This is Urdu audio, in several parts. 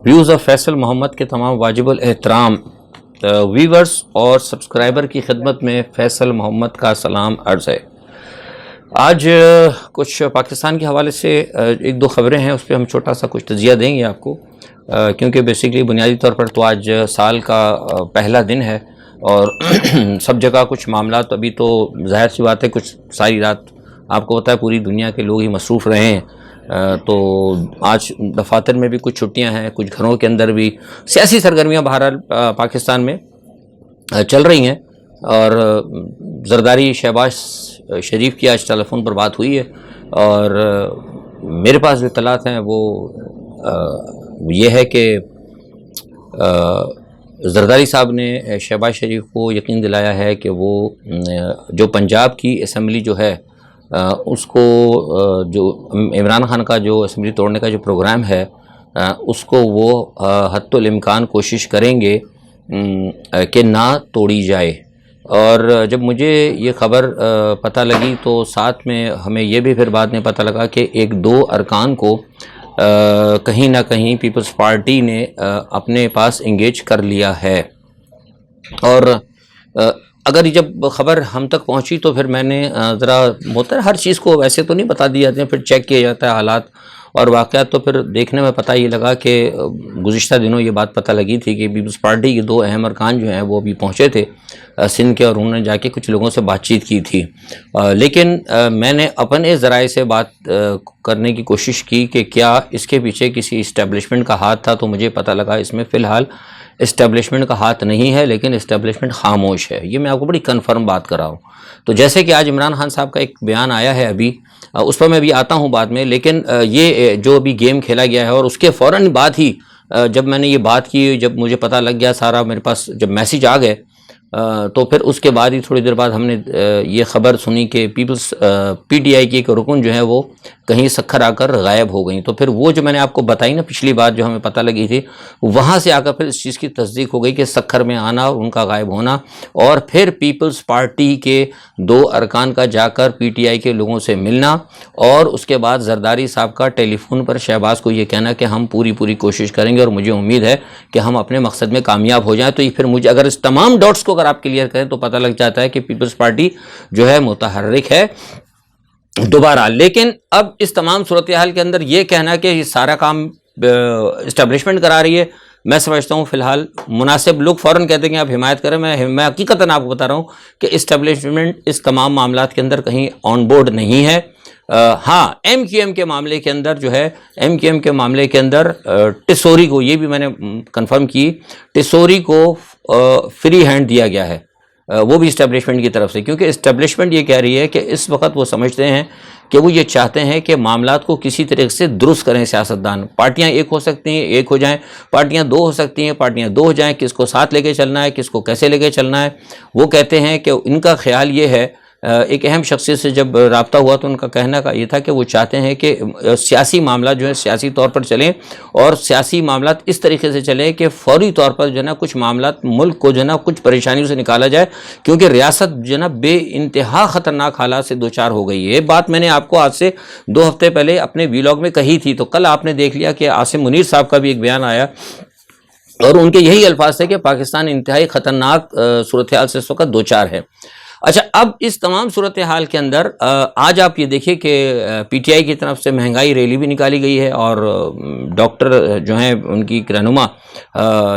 ویوز آف فیصل محمد کے تمام واجب الاحترام ویورز اور سبسکرائبر کی خدمت میں فیصل محمد کا سلام عرض ہے۔ آج کچھ پاکستان کے حوالے سے ایک دو خبریں ہیں، اس پہ ہم چھوٹا سا کچھ تجزیہ دیں گے آپ کو، کیونکہ بیسیکلی بنیادی طور پر تو آج سال کا پہلا دن ہے اور سب جگہ کچھ معاملات، ابھی تو ظاہر سی بات ہے کچھ ساری رات آپ کو پتہ ہے پوری دنیا کے لوگ ہی مصروف رہے ہیں، تو آج دفاتر میں بھی کچھ چھٹیاں ہیں، کچھ گھروں کے اندر بھی سیاسی سرگرمیاں بہرحال پاکستان میں چل رہی ہیں، اور زرداری شہباز شریف کی آج ٹیلی فون پر بات ہوئی ہے، اور میرے پاس جو اطلاعات ہیں وہ یہ ہے کہ زرداری صاحب نے شہباز شریف کو یقین دلایا ہے کہ وہ جو پنجاب کی اسمبلی جو ہے اس کو، جو عمران خان کا جو اسمبلی توڑنے کا جو پروگرام ہے اس کو وہ حتی الامکان کوشش کریں گے کہ نہ توڑی جائے۔ اور جب مجھے یہ خبر پتہ لگی تو ساتھ میں ہمیں یہ بھی پھر بعد میں پتہ لگا کہ ایک دو ارکان کو کہیں نہ کہیں پیپلز پارٹی نے اپنے پاس انگیج کر لیا ہے، اور اگر جب خبر ہم تک پہنچی تو پھر میں نے ذرا ہوتا ہے ہر چیز کو ویسے تو نہیں بتا دی جاتے ہیں، پھر چیک کیا جاتا ہے حالات اور واقعات، تو پھر دیکھنے میں پتہ یہ لگا کہ گزشتہ دنوں یہ بات پتہ لگی تھی کہ پیپلز پارٹی کے دو اہم ارکان جو ہیں وہ بھی پہنچے تھے سندھ کے، اور انہوں نے جا کے کچھ لوگوں سے بات چیت کی تھی، لیکن میں نے اپنے ذرائع سے بات کرنے کی کوشش کی کہ کیا اس کے پیچھے کسی اسٹیبلشمنٹ کا ہاتھ تھا، تو مجھے پتہ لگا اس میں فی الحال اسٹیبلشمنٹ کا ہاتھ نہیں ہے، لیکن اسٹیبلشمنٹ خاموش ہے۔ یہ میں آپ کو بڑی کنفرم بات کر رہا ہوں۔ تو جیسے کہ آج عمران خان صاحب کا ایک بیان آیا ہے، ابھی اس پر میں بھی آتا ہوں بعد میں، لیکن یہ جو ابھی گیم کھیلا گیا ہے، اور اس کے فوراً بعد ہی جب میں نے یہ بات کی، جب مجھے پتہ لگ گیا سارا، میرے پاس جب میسیج آ گئے، تو پھر اس کے بعد ہی تھوڑی دیر بعد ہم نے یہ خبر سنی کہ پی ٹی آئی کی ایک رکن جو ہے وہ کہیں سکھر آ کر غائب ہو گئیں۔ تو پھر وہ جو میں نے آپ کو بتائی نا پچھلی بات جو ہمیں پتہ لگی تھی، وہاں سے آ کر پھر اس چیز کی تصدیق ہو گئی کہ سکھر میں آنا اور ان کا غائب ہونا، اور پھر پیپلز پارٹی کے دو ارکان کا جا کر پی ٹی آئی کے لوگوں سے ملنا، اور اس کے بعد زرداری صاحب کا ٹیلی فون پر شہباز کو یہ کہنا کہ ہم پوری کوشش کریں گے اور مجھے امید ہے کہ ہم اپنے مقصد میں کامیاب ہو جائیں۔ تو یہ پھر مجھے اگر اس تمام ڈاٹس کو اگر آپ کلیئر کریں تو پتہ لگ جاتا ہے کہ پیپلز پارٹی جو ہے متحرک ہے دوبارہ۔ لیکن اب اس تمام صورتحال کے اندر یہ کہنا کہ یہ سارا کام اسٹیبلشمنٹ کرا رہی ہے، میں سمجھتا ہوں فی الحال مناسب لوگ فوراً کہتے ہیں کہ آپ حمایت کریں، میں حقیقتاً آپ کو بتا رہا ہوں کہ اسٹیبلشمنٹ اس تمام معاملات کے اندر کہیں آن بورڈ نہیں ہے۔ ہاں ایم کیو ایم کے معاملے کے اندر جو ہے، ایم کیو ایم کے معاملے کے اندر ٹیسوری کو، یہ بھی میں نے کنفرم کی، ٹیسوری کو فری ہینڈ دیا گیا ہے، وہ بھی اسٹیبلشمنٹ کی طرف سے، کیونکہ اسٹیبلشمنٹ یہ کہہ رہی ہے کہ اس وقت وہ سمجھتے ہیں کہ وہ یہ چاہتے ہیں کہ معاملات کو کسی طریقے سے درست کریں سیاستدان۔ پارٹیاں ایک ہو سکتی ہیں، ایک ہو جائیں، پارٹیاں دو ہو سکتی ہیں، پارٹیاں دو ہو جائیں، کس کو ساتھ لے کے چلنا ہے، کس کو کیسے لے کے چلنا ہے۔ وہ کہتے ہیں کہ ان کا خیال یہ ہے، ایک اہم شخصیت سے جب رابطہ ہوا تو ان کا کہنا کا یہ تھا کہ وہ چاہتے ہیں کہ سیاسی معاملات جو ہے سیاسی طور پر چلیں، اور سیاسی معاملات اس طریقے سے چلیں کہ فوری طور پر جو ہے نا کچھ معاملات ملک کو جو ہے نا کچھ پریشانیوں سے نکالا جائے، کیونکہ ریاست جو ہے نا بے انتہا خطرناک حالات سے دوچار ہو گئی ہے۔ یہ بات میں نے آپ کو آج سے 2 ہفتے پہلے اپنے ویلاگ میں کہی تھی، تو کل آپ نے دیکھ لیا کہ عاصم منیر صاحب کا بھی ایک بیان آیا، اور ان کے یہی الفاظ تھے کہ پاکستان انتہائی خطرناک صورتحال سے اس وقت دوچار ہے۔ اچھا، اب اس تمام صورتحال کے اندر آج آپ یہ دیکھیں کہ پی ٹی آئی کی طرف سے مہنگائی ریلی بھی نکالی گئی ہے، اور ڈاکٹر جو ہیں ان کی رہنما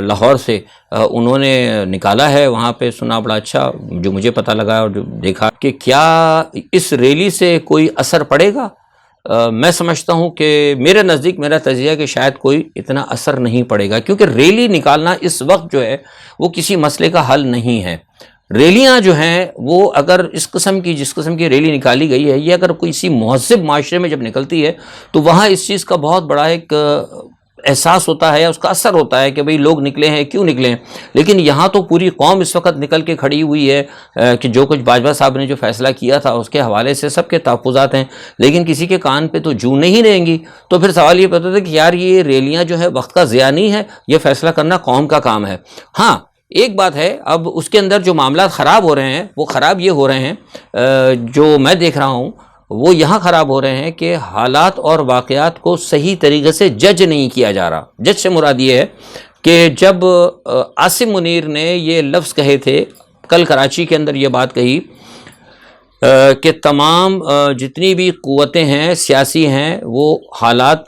لاہور سے انہوں نے نکالا ہے، وہاں پہ سنا بڑا اچھا جو مجھے پتہ لگا اور جو دیکھا کہ کیا اس ریلی سے کوئی اثر پڑے گا۔ میں سمجھتا ہوں کہ میرے نزدیک میرا تجزیہ ہے کہ شاید کوئی اتنا اثر نہیں پڑے گا، کیونکہ ریلی نکالنا اس وقت جو ہے وہ کسی مسئلے کا حل نہیں ہے۔ ریلیاں جو ہیں وہ اگر جس قسم کی ریلی نکالی گئی ہے، یہ اگر کوئی اسی مہذب معاشرے میں جب نکلتی ہے تو وہاں اس چیز کا بہت بڑا ایک احساس ہوتا ہے، اس کا اثر ہوتا ہے کہ بھئی لوگ نکلے ہیں، کیوں نکلے ہیں۔ لیکن یہاں تو پوری قوم اس وقت نکل کے کھڑی ہوئی ہے کہ جو کچھ باجوہ صاحب نے جو فیصلہ کیا تھا اس کے حوالے سے سب کے تحفظات ہیں، لیکن کسی کے کان پہ تو جوں نہیں رہیں گی۔ تو پھر سوال یہ پتا تھا کہ یار یہ ریلیاں جو ہے وقت کا ضیاع نہیں ہے، یہ فیصلہ کرنا قوم کا کام ہے۔ ہاں ایک بات ہے، اب اس کے اندر جو معاملات خراب ہو رہے ہیں وہ خراب یہ ہو رہے ہیں جو میں دیکھ رہا ہوں وہ یہاں خراب ہو رہے ہیں کہ حالات اور واقعات کو صحیح طریقے سے جج نہیں کیا جا رہا. جج سے مراد یہ ہے کہ جب عاصم منیر نے یہ لفظ کہے تھے، کل کراچی کے اندر یہ بات کہی کہ تمام جتنی بھی قوتیں ہیں سیاسی ہیں وہ حالات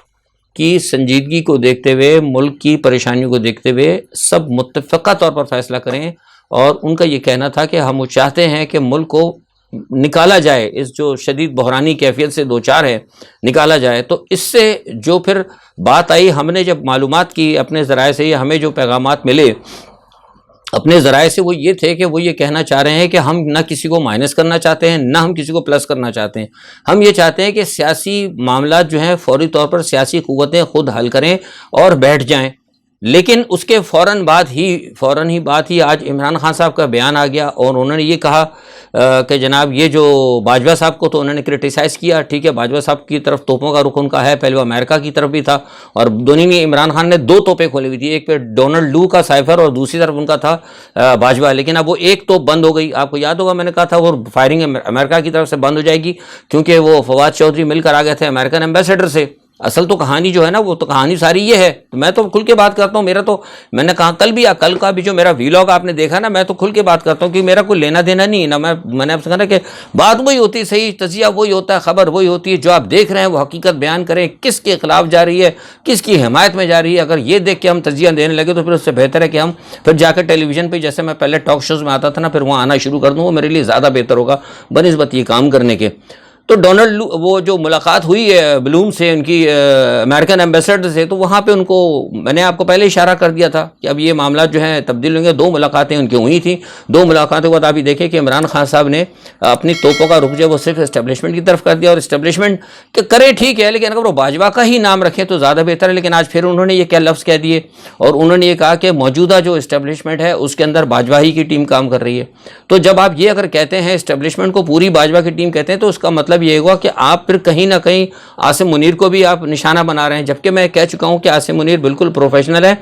کی سنجیدگی کو دیکھتے ہوئے، ملک کی پریشانیوں کو دیکھتے ہوئے سب متفقہ طور پر فیصلہ کریں، اور ان کا یہ کہنا تھا کہ ہم وہ چاہتے ہیں کہ ملک کو نکالا جائے، اس جو شدید بحرانی کیفیت سے دوچار ہے نکالا جائے. تو اس سے جو پھر بات آئی، ہم نے جب معلومات کی اپنے ذرائع سے، ہمیں جو پیغامات ملے اپنے ذرائع سے، وہ یہ تھے کہ وہ یہ کہنا چاہ رہے ہیں کہ ہم نہ کسی کو مائنس کرنا چاہتے ہیں، نہ ہم کسی کو پلس کرنا چاہتے ہیں. ہم یہ چاہتے ہیں کہ سیاسی معاملات جو ہیں فوری طور پر سیاسی قوتیں خود حل کریں اور بیٹھ جائیں. لیکن اس کے فوراً ہی آج عمران خان صاحب کا بیان آ گیا، اور انہوں نے یہ کہا کہ جناب یہ جو باجوہ صاحب کو تو انہوں نے کرٹیسائز کیا، ٹھیک ہے، باجوہ صاحب کی طرف توپوں کا رخ ان کا ہے، پہلے وہ امریکہ کی طرف بھی تھا، اور دونوں میں عمران خان نے 2 توپیں کھولی ہوئی تھی، ایک پہ ڈونلڈ لو کا سائفر اور دوسری طرف ان کا تھا باجوہ. لیکن اب وہ ایک توپ بند ہو گئی. آپ کو یاد ہوگا میں نے کہا تھا وہ فائرنگ امریکہ کی طرف سے بند ہو جائے گی، کیونکہ وہ فواد چودھری مل کر آ گئے تھے امریکن ایمبیسڈر سے. اصل تو کہانی جو ہے نا، وہ تو کہانی ساری یہ ہے. میں تو کھل کے بات کرتا ہوں، میں نے کہا کل کا بھی جو میرا ویلاگ آپ نے دیکھا نا، میں تو کھل کے بات کرتا ہوں کہ میرا کوئی لینا دینا نہیں نا. میں نے آپ سے کہا نا کہ بات وہی ہوتی ہے، صحیح تجزیہ وہی ہوتا ہے، خبر وہی ہوتی ہے، جو آپ دیکھ رہے ہیں وہ حقیقت بیان کریں، کس کے خلاف جا رہی ہے، کس کی حمایت میں جا رہی ہے. اگر یہ دیکھ کے ہم تجزیہ دینے لگے تو پھر اس سے بہتر ہے کہ ہم پھر جا کے ٹیلی ویژن پہ، جیسے میں پہلے ٹاک شوز میں آتا تھا نا، پھر وہاں آنا شروع کر دوں. وہ میرے لیے زیادہ بہتر ہوگا بنسبت یہ کام کرنے کے. تو ڈونلڈ وہ جو ملاقات ہوئی ہے بلوم سے، ان کی امریکن ایمبیسڈر سے، تو وہاں پہ ان کو میں نے آپ کو پہلے اشارہ کر دیا تھا کہ اب یہ معاملات جو ہیں تبدیل ہوں گے. 2 ملاقاتیں ان کی ہوئی تھیں. 2 ملاقاتوں کے بعد آپ یہ دیکھیں کہ عمران خان صاحب نے اپنی توپوں کا رخ جو وہ صرف اسٹیبلشمنٹ کی طرف کر دیا، اور اسٹیبلشمنٹ کہ کرے ٹھیک ہے، لیکن اگر وہ باجوہ کا ہی نام رکھیں تو زیادہ بہتر ہے. لیکن آج پھر انہوں نے یہ کیا لفظ کہہ دیے، اور انہوں نے یہ کہا کہ موجودہ جو اسٹیبلشمنٹ ہے اس کے اندر باجوہ ہی کی ٹیم کام کر رہی ہے. تو جب آپ یہ اگر کہتے ہیں اسٹیبلشمنٹ کو پوری باجوہ کی ٹیم کہتے ہیں، تو اس کا مطلب یہ ہوا کہ آپ پھر کہیں نہ کہیں عاصم منیر کو بھی آپ نشانہ بنا رہے ہیں. جبکہ میں کہہ چکا ہوں کہ عاصم منیر بالکل پروفیشنل ہے.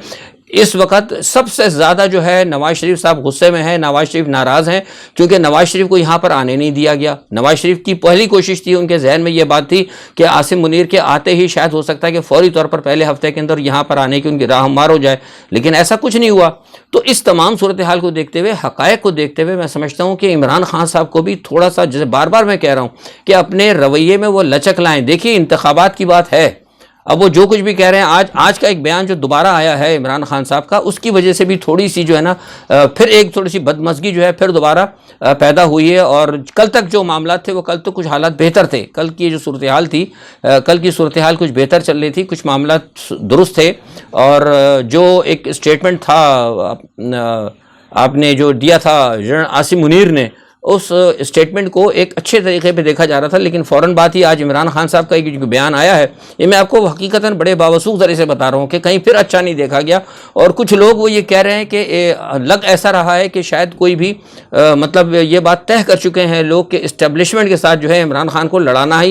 اس وقت سب سے زیادہ جو ہے نواز شریف صاحب غصے میں ہیں، نواز شریف ناراض ہیں، کیونکہ نواز شریف کو یہاں پر آنے نہیں دیا گیا. نواز شریف کی پہلی کوشش تھی، ان کے ذہن میں یہ بات تھی کہ عاصم منیر کے آتے ہی شاید ہو سکتا ہے کہ فوری طور پر پہلے ہفتے کے اندر یہاں پر آنے کی ان کی راہ ہموار ہو جائے. لیکن ایسا کچھ نہیں ہوا. تو اس تمام صورتحال کو دیکھتے ہوئے، حقائق کو دیکھتے ہوئے، میں سمجھتا ہوں کہ عمران خان صاحب کو بھی تھوڑا سا، جیسے بار بار میں کہہ رہا ہوں کہ اپنے رویے میں وہ لچک لائیں. دیکھیے انتخابات کی بات ہے، اب وہ جو کچھ بھی کہہ رہے ہیں، آج کا ایک بیان جو دوبارہ آیا ہے عمران خان صاحب کا، اس کی وجہ سے بھی تھوڑی سی جو ہے نا پھر ایک تھوڑی سی بدمزگی جو ہے پھر دوبارہ پیدا ہوئی ہے. اور کل تک جو معاملات تھے وہ کل تو کچھ حالات بہتر تھے. کل کی جو صورتحال تھی، کل کی صورتحال کچھ بہتر چل رہی تھی، کچھ معاملات درست تھے. اور جو ایک اسٹیٹمنٹ تھا آپ نے جو دیا تھا جنرل عاصم منیر نے، اس اسٹیٹمنٹ کو ایک اچھے طریقے پہ دیکھا جا رہا تھا. لیکن فوراً بات ہی آج عمران خان صاحب کا ایک جو بیان آیا ہے، یہ میں آپ کو حقیقتاً بڑے باوسوخ ذریعے سے بتا رہا ہوں کہ کہیں پھر اچھا نہیں دیکھا گیا. اور کچھ لوگ وہ یہ کہہ رہے ہیں کہ لگ ایسا رہا ہے کہ شاید کوئی بھی مطلب یہ بات طے کر چکے ہیں لوگ کہ اسٹیبلشمنٹ کے ساتھ جو ہے عمران خان کو لڑانا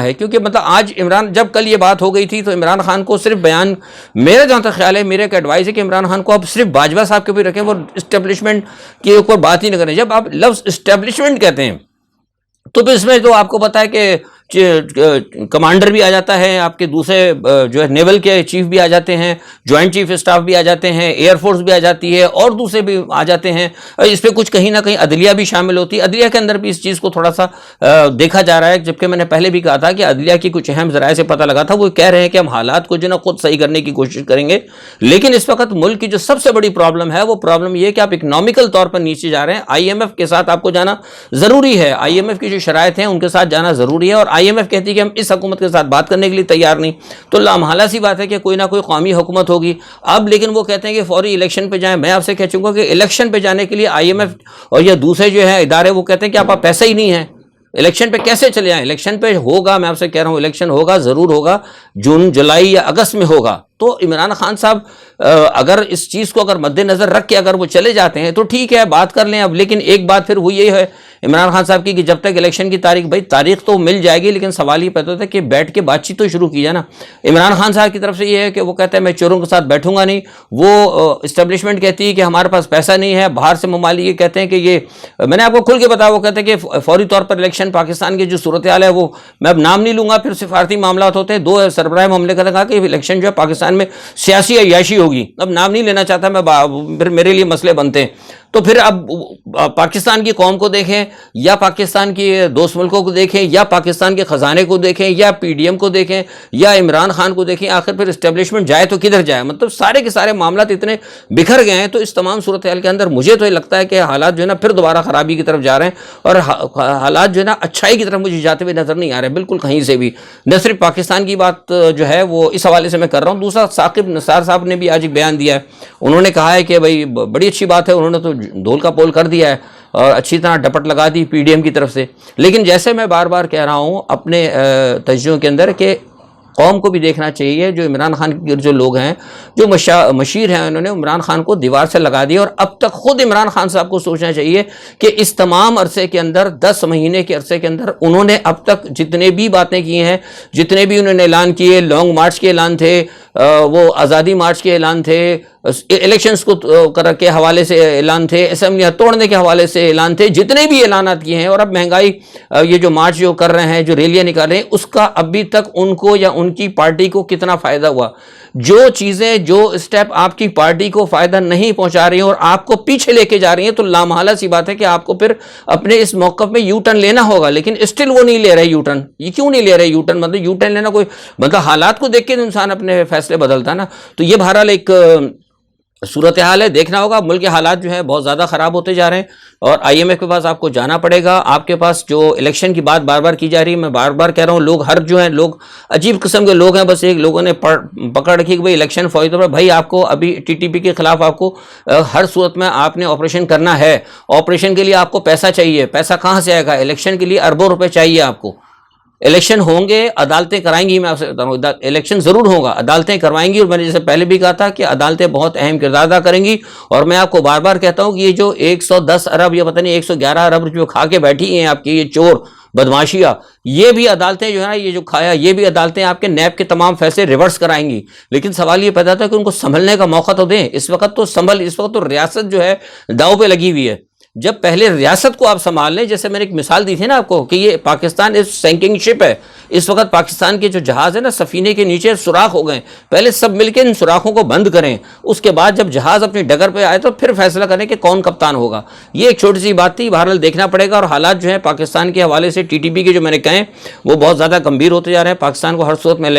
ہے. کیونکہ مطلب آج جب کل یہ بات ہو گئی تھی تو عمران خان کو صرف بیان، میرا جہاں تک خیال ہے، میرا ایک ایڈوائز ہے کہ عمران خان کو اب صرف باجوہ صاحب کے بھی رکھیں، وہ اسٹیبلشمنٹ کے اوپر بات ہی نہ کریں. جب آپ لفظ اسٹیبلشمنٹ کہتے ہیں تو پھر اس میں تو آپ کو پتا ہے کہ کمانڈر بھی آ جاتا ہے، آپ کے دوسرے جو ہے نیول کے چیف بھی آ جاتے ہیں، جوائنٹ چیف اسٹاف بھی آ جاتے ہیں، ایئر فورس بھی آ جاتی ہے، اور دوسرے بھی آ جاتے ہیں. اس پہ کچھ کہیں نہ کہیں عدلیہ بھی شامل ہوتی ہے. عدلیہ کے اندر بھی اس چیز کو تھوڑا سا دیکھا جا رہا ہے. جبکہ میں نے پہلے بھی کہا تھا کہ عدلیہ کی کچھ اہم ذرائع سے پتہ لگا تھا، وہ کہہ رہے ہیں کہ ہم حالات کو جو نا خود صحیح کرنے کی کوشش کریں گے. لیکن اس وقت ملک کی جو سب سے بڑی پرابلم ہے، وہ پرابلم یہ ہے کہ آپ اکنامیکل طور پر نیچے جا رہے ہیں. IMF کے ساتھ آپ کو جانا ضروری ہے، IMF کی جو شرائط ہیں ان کے ساتھ جانا ضروری ہے. اور IMF کہتی ہے کہ ہم اس حکومت کے ساتھ بات کرنے کے لیے تیار نہیں. تو لامحالہ سی بات ہے کہ کوئی نہ کوئی قومی حکومت ہوگی. اب لیکن وہ کہتے ہیں کہ فوری الیکشن پہ جائیں. میں آپ سے کہہ چکا کہ الیکشن پہ جانے کے لیے IMF اور یہ دوسرے جو ہیں ادارے، وہ کہتے ہیں کہ آپ پیسہ ہی نہیں ہے، الیکشن پہ کیسے چلے آئیں. الیکشن پہ ہوگا، میں آپ سے کہہ رہا ہوں الیکشن ہوگا، ضرور ہوگا، جون جولائی یا اگست میں ہوگا. تو عمران خان صاحب اگر اس چیز کو اگر مد نظر رکھ کے اگر وہ چلے جاتے ہیں تو ٹھیک ہے، بات کر لیں اب. لیکن ایک بات پھر وہ یہ ہے عمران خان صاحب کی کہ جب تک الیکشن کی تاریخ، بھائی تاریخ تو مل جائے گی، لیکن سوال یہ پیدا ہوتا ہے کہ بیٹھ کے بات چیت تو شروع کی جائے نا. عمران خان صاحب کی طرف سے یہ ہے کہ وہ کہتے ہیں میں چوروں کے ساتھ بیٹھوں گا نہیں. وہ اسٹیبلشمنٹ کہتی ہے کہ ہمارے پاس پیسہ نہیں ہے. باہر سے ممالک یہ کہتے ہیں کہ یہ، میں نے آپ کو کھل کے بتایا، وہ کہتے ہیں کہ فوری طور پر الیکشن پاکستان کی جو صورتحال ہے وہ میں اب نام نہیں لوں گا، پھر سفارتی معاملات ہوتے ہیں. 2 سربراہ مملکت نے کہا کہ الیکشن جو ہے پاکستان میں سیاسی عیاشی ہوگی. اب نام نہیں لینا چاہتا میں، پھر میرے لیے مسئلے بنتے ہیں. تو پھر اب پاکستان کی قوم کو دیکھیں یا پاکستان کی دوست ملکوں کو دیکھیں یا پاکستان کے خزانے کو دیکھیں یا پی ڈی ایم کو دیکھیں یا عمران خان کو دیکھیں، آخر پھر اسٹیبلشمنٹ جائے تو کدھر جائے؟ مطلب سارے کے سارے معاملات اتنے بکھر گئے ہیں. تو اس تمام صورتحال کے اندر مجھے تو یہ لگتا ہے کہ حالات جو ہے نا پھر دوبارہ خرابی کی طرف جا رہے ہیں، اور حالات جو ہے نا اچھائی کی طرف مجھے جاتے ہوئے نظر نہیں آ رہے بالکل کہیں سے بھی. نہ صرف پاکستان کی بات جو ہے وہ اس حوالے سے میں کر رہا ہوں، دوسرا ثاقب نثار صاحب نے بھی آج ایک بیان دیا ہے. انہوں نے کہا ہے کہ بھائی بڑی اچھی بات ہے، انہوں نے تو ڈھول کا پول کر دیا ہے اور اچھی طرح ڈپٹ لگا دی پی ڈی ایم کی طرف سے. لیکن جیسے میں بار بار کہہ رہا ہوں اپنے تجزیوں کے اندر کہ قوم کو بھی دیکھنا چاہیے. جو عمران خان کے جو لوگ ہیں، جو مشیر ہیں، انہوں نے عمران خان کو دیوار سے لگا دیا. اور اب تک خود عمران خان صاحب کو سوچنا چاہیے کہ اس تمام عرصے کے اندر 10 مہینے کے عرصے کے اندر انہوں نے اب تک جتنے بھی باتیں کی ہیں، جتنے بھی انہوں نے اعلان کیے، لانگ مارچ کے اعلان تھے، وہ آزادی مارچ کے اعلان تھے، الیکشنز کو کے حوالے سے اعلان تھے، اسمبلیاں توڑنے کے حوالے سے اعلان تھے، جتنے بھی اعلانات کیے ہیں. اور اب مہنگائی، یہ جو مارچ جو کر رہے ہیں، جو ریلیاں نکال رہے ہیں، اس کا ابھی تک ان کو یا ان کی پارٹی کو کتنا فائدہ ہوا؟ جو چیزیں، جو اسٹیپ آپ کی پارٹی کو فائدہ نہیں پہنچا رہی ہیں اور آپ کو پیچھے لے کے جا رہی ہیں، تو لامحالہ سی بات ہے کہ آپ کو پھر اپنے اس موقف میں یو ٹرن لینا ہوگا. لیکن اسٹل وہ نہیں لے رہے یو ٹرن. یہ کیوں نہیں لے رہے یو ٹرن؟ مطلب یو ٹرن لینا کوئی، مطلب حالات کو دیکھ کے انسان اپنے فیصلے بدلتا ہے نا. تو یہ بہرحال ایک صورتحال ہے. دیکھنا ہوگا، ملک کے حالات جو ہے بہت زیادہ خراب ہوتے جا رہے ہیں، اور آئی ایم ایف کے پاس آپ کو جانا پڑے گا. آپ کے پاس جو الیکشن کی بات بار بار کی جا رہی ہے، میں بار بار کہہ رہا ہوں، لوگ ہر جو ہیں، لوگ عجیب قسم کے لوگ ہیں. بس ایک لوگوں نے پکڑ رکھی کہ بھائی الیکشن فوری طور پر، بھائی آپ کو ابھی ٹی ٹی پی کے خلاف آپ کو ہر صورت میں آپ نے آپریشن کرنا ہے. آپریشن کے لیے آپ کو پیسہ چاہیے. پیسہ کہاں سے آئے گا؟ الیکشن کے لیے اربوں روپے چاہیے آپ کو. الیکشن ہوں گے، عدالتیں کرائیں گی. میں آپ سے بتا رہا ہوں، الیکشن ضرور ہوگا، عدالتیں کروائیں گی. اور میں نے جیسے پہلے بھی کہا تھا کہ عدالتیں بہت اہم کردار ادا کریں گی. اور میں آپ کو بار بار کہتا ہوں کہ یہ جو 110 ارب یا پتہ نہیں 111 ارب جو کھا کے بیٹھی ہیں آپ کی یہ چور بدماشیاں، یہ بھی عدالتیں جو ہے نا، یہ جو کھایا، یہ بھی عدالتیں آپ کے نیب کے تمام فیصلے ریورس کرائیں گی. لیکن سوال یہ پیدا ہوتا ہے کہ ان کو سنبھلنے کا موقع تو دیں. اس وقت تو ریاست جو ہے داؤ پہ لگی ہوئی ہے. جب پہلے ریاست کو آپ سنبھال لیں، جیسے میں نے ایک مثال دی تھی نا آپ کو کہ یہ پاکستان ایک سینکنگ شپ ہے. اس وقت پاکستان کے جو جہاز ہے نا، سفینے کے نیچے سوراخ ہو گئے. پہلے سب مل کے ان سوراخوں کو بند کریں، اس کے بعد جب جہاز اپنی ڈگر پہ آئے تو پھر فیصلہ کریں کہ کون کپتان ہوگا. یہ ایک چھوٹی سی بات تھی. بہرحال دیکھنا پڑے گا. اور حالات جو ہیں پاکستان کے حوالے سے ٹی ٹی پی کے جو میں نے کہیں وہ بہت زیادہ گمبھیر ہوتے جا رہے ہیں. پاکستان کو ہر صورت میں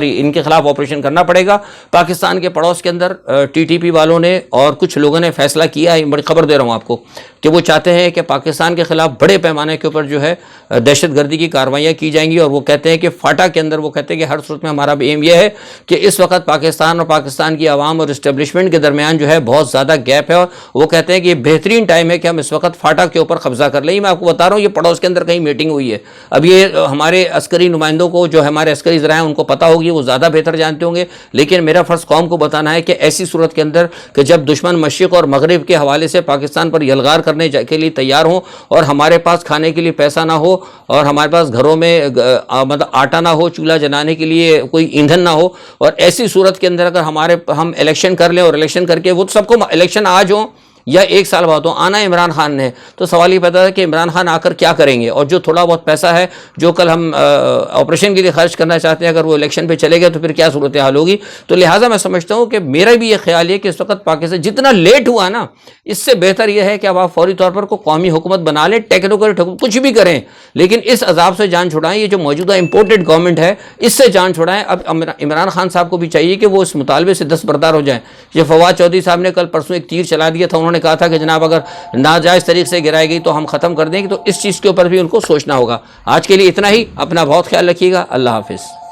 ان کے خلاف آپریشن کرنا پڑے گا. پاکستان کے پڑوس کے اندر ٹی ٹی پی والوں نے اور کچھ لوگوں نے فیصلہ کیا ہے، بڑی خبر دے رہا ہوں آپ کو، کہ وہ چاہتے ہیں کہ پاکستان کے خلاف بڑے پیمانے کے اوپر جو ہے دہشت گردی کی کارروائیاں کی جائیں گی. اور وہ کہتے ہیں کہ فاٹا کے اندر وہ کہتے ہیں کہ ہر صورت میں ہمارا بھی ایم یہ ہے کہ اس وقت پاکستان اور پاکستان کی عوام اور اسٹیبلشمنٹ کے درمیان جو ہے بہت زیادہ گیپ ہے. اور وہ کہتے ہیں کہ یہ بہترین ٹائم ہے کہ ہم اس وقت فاٹا کے اوپر قبضہ کر لیں. میں آپ کو بتا رہا ہوں، یہ پڑوس کے اندر کہیں میٹنگ ہوئی ہے. اب یہ ہمارے عسکری نمائندوں کو، جو ہمارے عسکری ذرائع ہیں، ان کو پتہ ہوگی، وہ زیادہ بہتر جانتے ہوں گے. لیکن میرا فرض قوم کو بتانا ہے کہ ایسی صورت کے اندر کہ جب دشمن مشرق اور مغرب کے حوالے سے پاکستان پر یلغار کرنے کے لیے تیار ہوں، اور ہمارے پاس کھانے کے لیے پیسہ نہ ہو، اور ہمارے پاس گھروں میں مطلب آٹا نہ ہو، چولہا جلانے کے لیے کوئی ایندھن نہ ہو، اور ایسی صورت کے اندر اگر ہم الیکشن کر لیں، اور الیکشن کر کے وہ سب کو الیکشن آج ہوں یا ایک سال بعد آنا ہے عمران خان نے، تو سوال یہ پیدا ہے کہ عمران خان آ کر کیا کریں گے. اور جو تھوڑا بہت پیسہ ہے جو کل ہم آپریشن کے لیے خرچ کرنا چاہتے ہیں، اگر وہ الیکشن پہ چلے گئے تو پھر کیا صورتحال ہوگی. تو لہٰذا میں سمجھتا ہوں کہ میرا بھی یہ خیال ہے کہ اس وقت پاکستان جتنا لیٹ ہوا نا، اس سے بہتر یہ ہے کہ اب آپ فوری طور پر کوئی قومی حکومت بنا لیں، ٹیکنیکل کچھ بھی کریں، لیکن اس عذاب سے جان چھڑائیں. یہ جو موجودہ امپورٹڈ گورنمنٹ ہے، اس سے جان چھڑائیں. اب عمران خان صاحب کو بھی چاہیے کہ وہ اس مطالبے سے دستبردار ہو جائیں. یہ فواد چودھری صاحب نے کل پرسوں ایک تیر چلا دیا تھا. انہوں نے کہا تھا کہ جناب اگر ناجائز طریقے سے گرائی گئی تو ہم ختم کر دیں گے. تو اس چیز کے اوپر بھی ان کو سوچنا ہوگا. آج کے لیے اتنا ہی. اپنا بہت خیال رکھیے گا. اللہ حافظ.